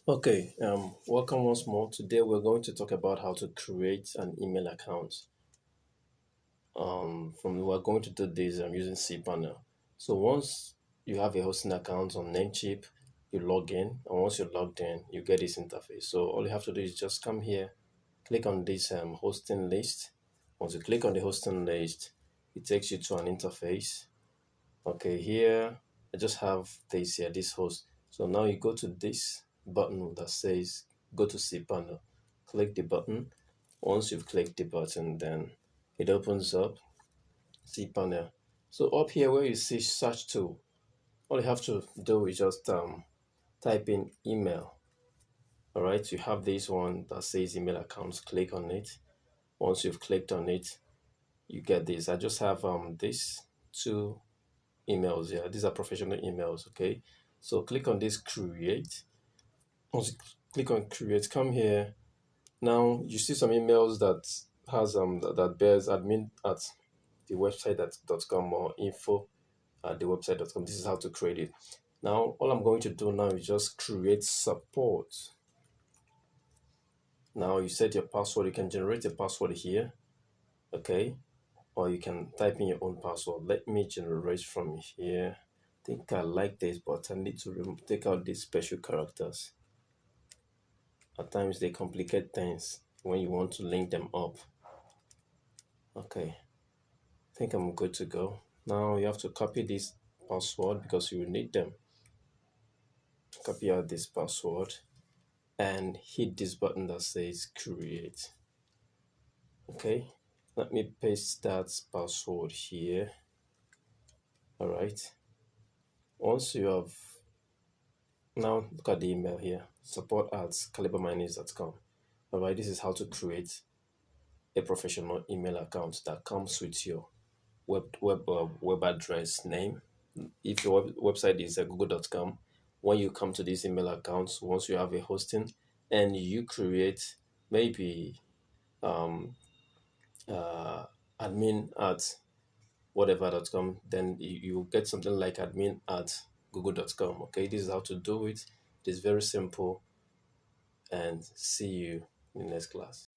Okay, welcome once more. Today we're going to talk about how to create an email account. We're going to do this using cPanel. So once you have a hosting account on Namecheap, you log in, and once you're logged in, you get this interface. So all you have to do is just come here, click on this hosting list. Once you click on the hosting list, it takes you to an interface. Okay, here I just have this here, this host. So now you go to this button that says go to cPanel. Click the button. Once you've clicked the button, then it opens up cPanel. So up here where you see search tool, all you have to do is just type in email. All right, you have this one that says email accounts. Click on it. Once you've clicked on it, you get this. I just have this two emails here. These are professional emails. Okay, so click on this create. Once you click on create, come here. Now you see some emails that has that bears admin at the website.com or info at the website.com. This is how to create it. Now all I'm going to do now is just create support. Now you set your password. You can generate a password here, okay, or you can type in your own password. Let me generate from here. I think I like this, but I need to take out these special characters. At times they complicate things when you want to link them up. Okay, I think I'm good to go. Now you have to copy this password because you will need them. Copy out this password and hit this button that says create. Okay, let me paste that password here. All right, once you have, now look at the email here, support@caliberminers.com. All right, this is how to create a professional email account that comes with your web address name. If your website is google.com, when you come to these email accounts, once you have a hosting and you create maybe um, admin at whatever.com, then you get something like admin at google.com. Okay, this is how to do it. It is very simple, and see you in the next class.